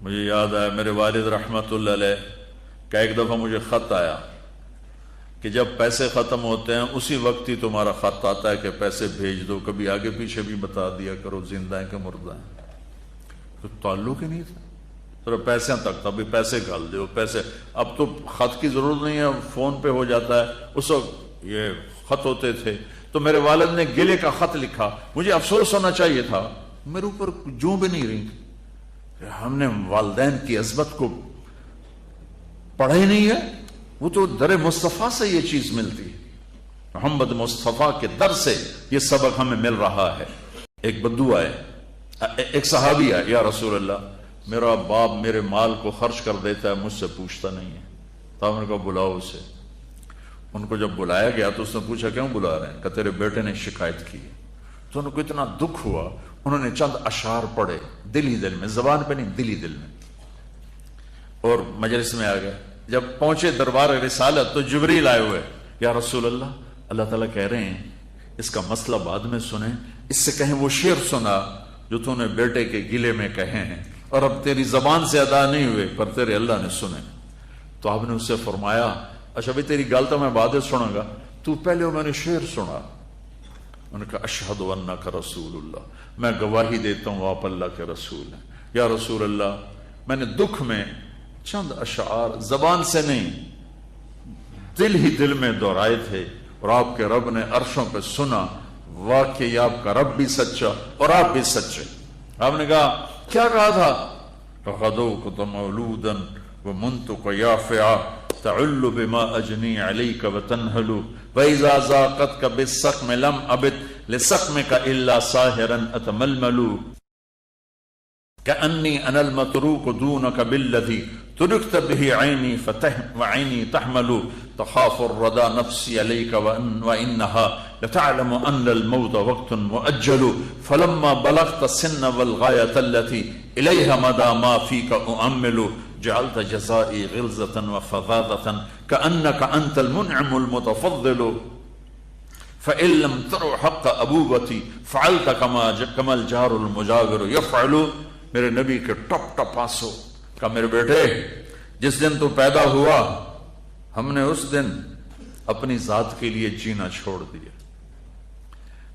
مجھے یاد آیا میرے والد رحمت اللہ علیہ کا ایک دفعہ مجھے خط آیا کہ جب پیسے ختم ہوتے ہیں اسی وقت ہی تمہارا خط آتا ہے کہ پیسے بھیج دو، کبھی آگے پیچھے بھی بتا دیا کرو زندہ ہیں کہ مردہ ہیں۔ تو تعلق ہی نہیں تھا، صرف پیسے تک تھا، بھی پیسے ڈال دو پیسے۔ اب تو خط کی ضرورت نہیں ہے، فون پہ ہو جاتا ہے، اس وقت یہ خط ہوتے تھے۔ تو میرے والد نے گلے کا خط لکھا، مجھے افسوس ہونا چاہیے تھا، میرے اوپر جوں بھی نہیں رہی۔ ہم نے والدین کی عظمت کو پڑھا ہی نہیں ہے، وہ تو در مصطفیٰ سے یہ چیز ملتی ہے، محمد مصطفیٰ کے در سے یہ سبق ہمیں مل رہا ہے۔ ایک بدو آئے، ایک صحابی آئے، یا رسول اللہ میرا باپ میرے مال کو خرچ کر دیتا ہے، مجھ سے پوچھتا نہیں ہے۔ تو ہم نے کہا بلاؤ اسے۔ ان کو جب بلایا گیا تو اس نے پوچھا کیوں بلا رہے ہیں؟ کہ تیرے بیٹے نے شکایت کی۔ تو ان کو اتنا دکھ ہوا، انہوں نے چند اشعار پڑھے دلی دل میں، زبان پہ نہیں دلی دل میں، اور مجلس میں آ گئے۔ جب پہنچے دربار رسالت تو جبریل آئے ہوئے، یا رسول اللہ اللہ تعالیٰ کہہ رہے ہیں اس کا مسئلہ بعد میں سنیں، اس سے کہیں وہ شعر سنا جو تو نے بیٹے کے گلے میں کہے ہیں، اور اب تیری زبان سے ادا نہیں ہوئے پر تیرے اللہ نے سنے۔ تو آپ نے اس سے فرمایا اچھا بھائی تیری گل تو میں بعد سنوں گا، تو پہلے میں نے شعر سنا۔ انہوں نے کہا اشہد انک رسول اللہ، میں گواہی دیتا ہوں آپ اللہ کے رسول ہیں۔ یا رسول اللہ میں نے دکھ میں چند اشعار زبان سے نہیں دل ہی دل میں دہرائے تھے، اور آپ کے رب نے عرشوں پہ سنا، واقعی آپ کا رب بھی سچا اور آپ بھی سچے۔ آپ نے کہا کیا کہا تھا؟ فَخَذَوْكَ مَوْلُودًا وَمُنْتُكَ يَافِعًا تَعُلُّ بِمَا أَجْنِي عَلَيْكَ وَتَنْهَلُ وَإِذَا زَاقَتْكَ بِالسَّقْمِ لَمْ أَبِدْ لِسَقْمِكَ إِلَّا سَاهِرًا أَتَمَلْمَلُ كأني أنا المتروك دونك بالذي تركت به عيني وعيني تحمل تخاف الردى نفسي عليك وإنها لتعلم أن الموت وقت مؤجل فلما بلغت السن والغاية التي إليها مدى ما فيك أؤمل جعلت جزائي غلظة وفظاظة كأنك أنت المنعم المتفضل فإن لم تروا حق أبوتي فعلت كما الجار المجاور يفعل۔ میرے نبی کے ٹپ ٹپ آنسو کہا میرے بیٹے جس دن تو پیدا ہوا ہم نے اس دن اپنی ذات کے لیے جینا چھوڑ دیا،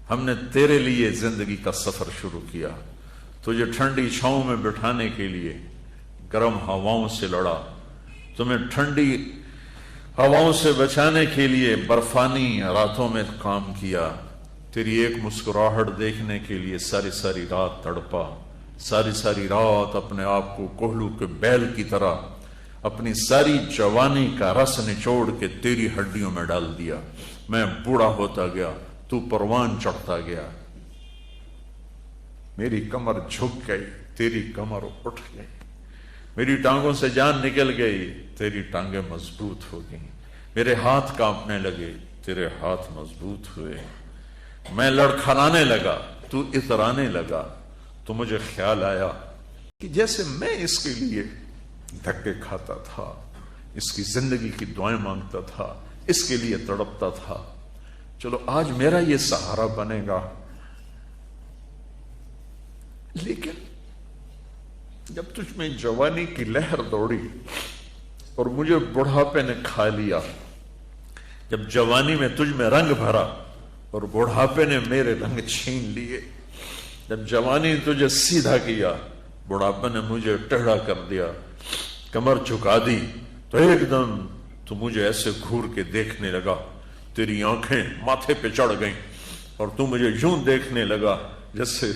ہم نے تیرے لیے زندگی کا سفر شروع کیا، تجھے ٹھنڈی چھاؤں میں بٹھانے کے لیے گرم ہواؤں سے لڑا، تمہیں ٹھنڈی ہواؤں سے بچانے کے لیے برفانی راتوں میں کام کیا، تیری ایک مسکراہٹ دیکھنے کے لیے ساری ساری رات تڑپا، ساری ساری رات اپنے آپ کو کوہلو کے بیل کی طرح اپنی ساری جوانی کا رس نچوڑ کے تیری ہڈیوں میں ڈال دیا، میں بوڑھا ہوتا گیا، تو پروان چڑھتا گیا، میری کمر جھک گئی، تیری کمر اٹھ گئی، میری ٹانگوں سے جان نکل گئی، تیری ٹانگیں مضبوط ہو گئیں، میرے ہاتھ کانپنے لگے، تیرے ہاتھ مضبوط ہوئے، میں لڑکھڑانے لگا، تو اترانے لگا، تو مجھے خیال آیا کہ جیسے میں اس کے لیے دھکے کھاتا تھا، اس کی زندگی کی دعائیں مانگتا تھا، اس کے لیے تڑپتا تھا، چلو آج میرا یہ سہارا بنے گا۔ لیکن جب تجھ میں جوانی کی لہر دوڑی اور مجھے بڑھاپے نے کھا لیا، جب جوانی میں تجھ میں رنگ بھرا اور بڑھاپے نے میرے رنگ چھین لیے، جب جوانی تجھے سیدھا کیا بڑھاپے نے مجھے ٹیڑھا کر دیا، کمر جھکا دی، تو ایک دم تو مجھے ایسے گھور کے دیکھنے لگا، تیری آنکھیں ماتھے پہ چڑھ گئیں اور تو مجھے یوں دیکھنے لگا جیسے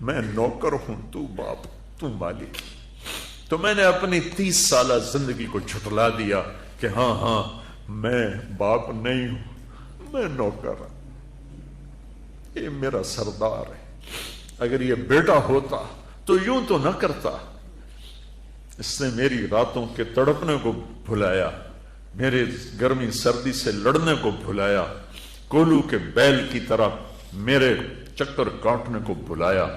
میں نوکر ہوں تو باپ تو مالک۔ تو میں نے اپنی 30 سالہ زندگی کو جھٹلا دیا کہ ہاں میں باپ نہیں ہوں، میں نوکر ہوں، یہ میرا سردار ہے، اگر یہ بیٹا ہوتا تو یوں تو نہ کرتا۔ اس نے میری راتوں کے تڑپنے کو بھلایا، میرے گرمی سردی سے لڑنے کو بھلایا، کولو کے بیل کی طرح میرے چکر کاٹنے کو بھلایا،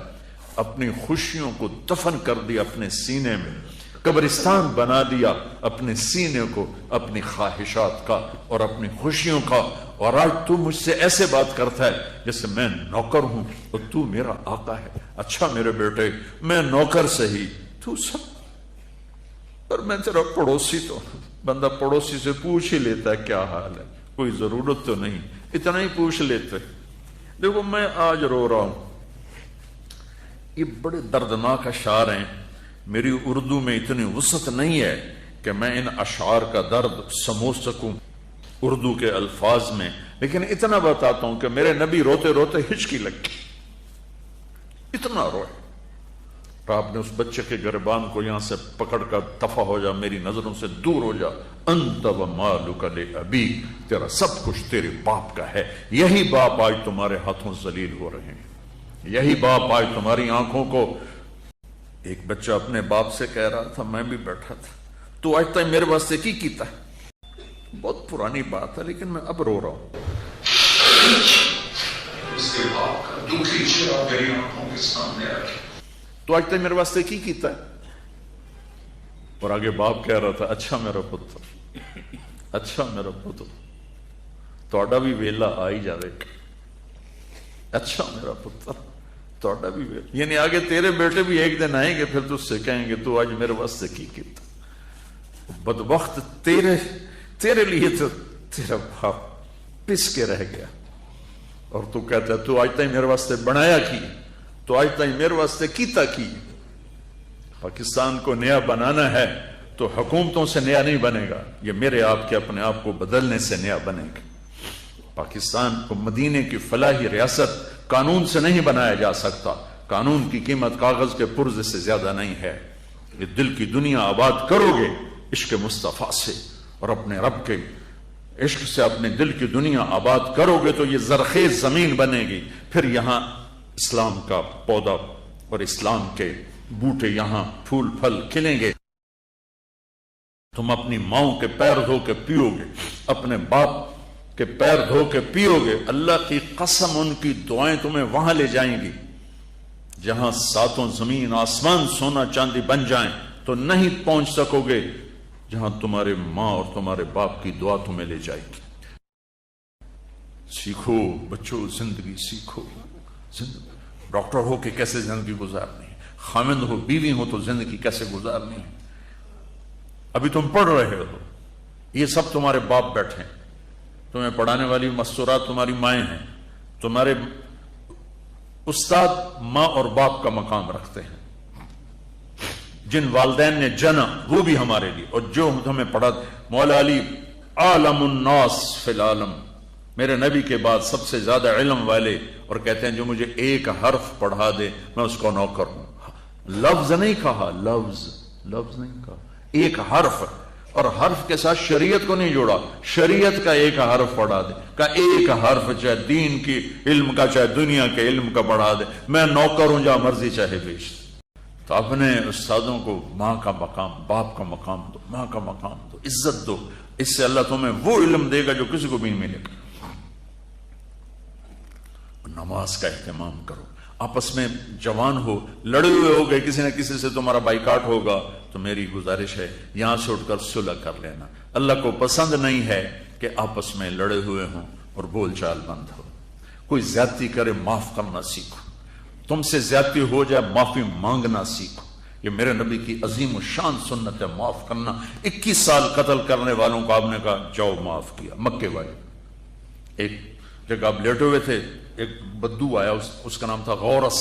اپنی خوشیوں کو دفن کر دیا اپنے سینے میں، قبرستان بنا دیا اپنے سینے کو، اپنی خواہشات کا اور اپنی خوشیوں کا، اور آج تو مجھ سے ایسے بات کرتا ہے جیسے میں نوکر ہوں اور تو میرا آقا ہے۔ اچھا میرے بیٹے میں نوکر سے ہی، تو سب اور میں تیرا پڑوسی تو بندہ پڑوسی سے پوچھ ہی لیتا ہے کیا حال ہے، کوئی ضرورت تو نہیں، اتنا ہی پوچھ لیتے۔ دیکھو میں آج رو رہا ہوں، یہ بڑے دردناک اشعار ہیں، میری اردو میں اتنی وسعت نہیں ہے کہ میں ان اشعار کا درد سمجھ سکوں اردو کے الفاظ میں، لیکن اتنا بتاتا ہوں کہ میرے نبی روتے روتے ہچکی لگ گئی، اتنا روئے۔ آپ نے اس بچے کے گربان کو یہاں سے پکڑ کر دفع ہو جا، میری نظروں سے دور ہو جا، انت و مالک لابیک، تیرا سب کچھ تیرے باپ کا ہے۔ یہی باپ آج تمہارے ہاتھوں ذلیل ہو رہے ہیں، یہی باپ آج تمہاری آنکھوں کو۔ ایک بچہ اپنے باپ سے کہہ رہا تھا، میں بھی بیٹھا تھا، تو آج تک میرے واسطے کی کیتا ہے؟ بہت پرانی بات ہے لیکن میں اب رو رہا ہوں۔ اس کے باپ کا دکھی چہرہ میری آنکھوں کے سامنے آ گیا، تو آج تک میرے واسطے کی کیتا ہے؟ اور آگے باپ کہہ رہا تھا، اچھا میرا پتر، اچھا میرا پتر، توڑا بھی ویلا آئی جاوے، اچھا میرا پتر توڑا بھی ویلا، یعنی آگے تیرے بیٹے بھی ایک دن آئیں گے، پھر تجھ سے کہیں گے تو آج میرے واسطے کی کیتا؟ بدبخت تیرے لیے تو تیرا باپ پس کے رہ گیا، اور تو کہتا ہے تو آج تک میرے واسطے بنایا کی، تو آج تک میرے واسطے کیتا کی۔ پاکستان کو نیا بنانا ہے تو حکومتوں سے نیا نہیں بنے گا، یہ میرے آپ کے اپنے آپ کو بدلنے سے نیا بنے گا۔ پاکستان کو مدینے کی فلاحی ریاست قانون سے نہیں بنایا جا سکتا، قانون کی قیمت کاغذ کے پرزے سے زیادہ نہیں ہے۔ یہ دل کی دنیا آباد کرو گے عشق مصطفیٰ سے، اور اپنے رب کے عشق سے اپنے دل کی دنیا آباد کرو گے تو یہ زرخیز زمین بنے گی، پھر یہاں اسلام کا پودا اور اسلام کے بوٹے یہاں پھول پھل کھلیں گے۔ تم اپنی ماؤں کے پیر دھو کے پیو گے، اپنے باپ کے پیر دھو کے پیو گے، اللہ کی قسم ان کی دعائیں تمہیں وہاں لے جائیں گی جہاں ساتوں زمین آسمان سونا چاندی بن جائیں تو نہیں پہنچ سکو گے جہاں تمہارے ماں اور تمہارے باپ کی دعا تمہیں لے جائے گی۔ سیکھو بچوں، زندگی سیکھو، ڈاکٹر ہو کہ کیسے زندگی گزارنی ہے، خامند ہو بیوی ہو تو زندگی کیسے گزارنی ہے۔ ابھی تم پڑھ رہے ہو، یہ سب تمہارے باپ بیٹھے ہیں، تمہیں پڑھانے والی مستورات تمہاری مائیں ہیں، تمہارے استاد ماں اور باپ کا مقام رکھتے ہیں، جن والدین نے جنا وہ بھی ہمارے لیے، اور جو ہمیں پڑھا مولا علی عالم الناس فی العالم، میرے نبی کے بعد سب سے زیادہ علم والے، اور کہتے ہیں جو مجھے ایک حرف پڑھا دے میں اس کو نوکر ہوں۔ لفظ نہیں کہا، لفظ نہیں کہا، ایک حرف، اور حرف کے ساتھ شریعت کو نہیں جوڑا، شریعت کا ایک حرف پڑھا دے، کا ایک حرف چاہے دین کی علم کا چاہے دنیا کے علم کا پڑھا دے، میں نوکر ہوں، جہاں مرضی چاہے بیچ دے۔ تو اپنے استادوں کو ماں کا مقام، باپ کا مقام دو، ماں کا مقام دو، عزت دو، اس سے اللہ تمہیں وہ علم دے گا جو کسی کو بھی نہیں ملے گا۔ نماز کا اہتمام کرو، آپس میں جوان ہو، لڑے ہوئے ہو گئے، کسی نہ کسی سے تمہارا بائیکاٹ ہوگا تو میری گزارش ہے یہاں سے اٹھ کر صلح کر لینا۔ اللہ کو پسند نہیں ہے کہ آپس میں لڑے ہوئے ہوں اور بول چال بند ہو۔ کوئی زیادتی کرے معاف کرنا سیکھو، تم سے زیادتی ہو جائے معافی مانگنا سیکھو، یہ میرے نبی کی عظیم و شان سنت ہے، معاف کرنا۔ 21 سال قتل کرنے والوں کو آپ نے کہا جاؤ معاف کیا، مکے والے۔ ایک جگہ آپ لیٹے ہوئے تھے، ایک بدو آیا، اس کا نام تھا غورس،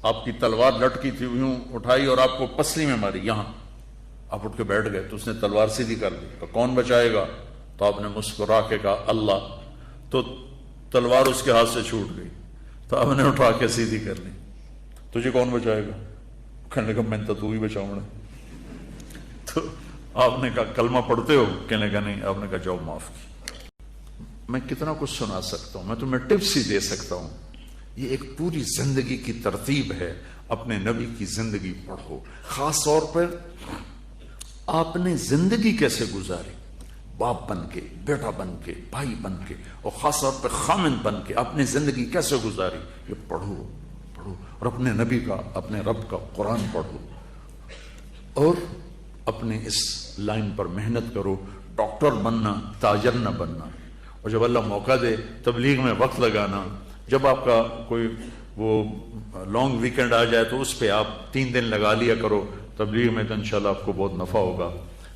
آپ کی تلوار لٹکی تھی، یوں اٹھائی اور آپ کو پسلی میں ماری، یہاں آپ اٹھ کے بیٹھ گئے تو اس نے تلوار سیدھی کر دی، تو کون بچائے گا؟ تو آپ نے مسکرا کے کہا اللہ، تو تلوار اس کے ہاتھ سے چھوٹ گئی، تو آپ نے اٹھا کے سیدھی کر لی، تجھے کون بچائے گا؟ کہنے لگا میں تو ہی بچاؤں گا۔ تو آپ نے کہا کلمہ پڑھتے ہو؟ کہنے لگا نہیں۔ آپ نے کہا جاؤ معاف کی۔ میں کتنا کچھ سنا سکتا ہوں، میں تمہیں ٹپس ہی دے سکتا ہوں، یہ ایک پوری زندگی کی ترتیب ہے۔ اپنے نبی کی زندگی پڑھو، خاص طور پر آپ نے زندگی کیسے گزاری، باپ بن کے، بیٹا بن کے، بھائی بن کے، اور خاص طور پر خامن بن کے اپنی زندگی کیسے گزاری، یہ پڑھو اور اپنے نبی کا، اپنے رب کا قرآن پڑھو، اور اپنے اس لائن پر محنت کرو، ڈاکٹر بننا، تاجر نہ بننا، اور جب اللہ موقع دے تبلیغ میں وقت لگانا۔ جب آپ کا کوئی وہ لانگ ویکنڈ آ جائے تو اس پہ آپ 3 دن لگا لیا کرو تبلیغ میں تو انشاءاللہ آپ کو بہت نفع ہوگا،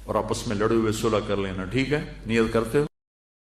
اور آپس میں لڑے ہوئے صلح کر لینا، ٹھیک ہے؟ نیت کرتے ہو؟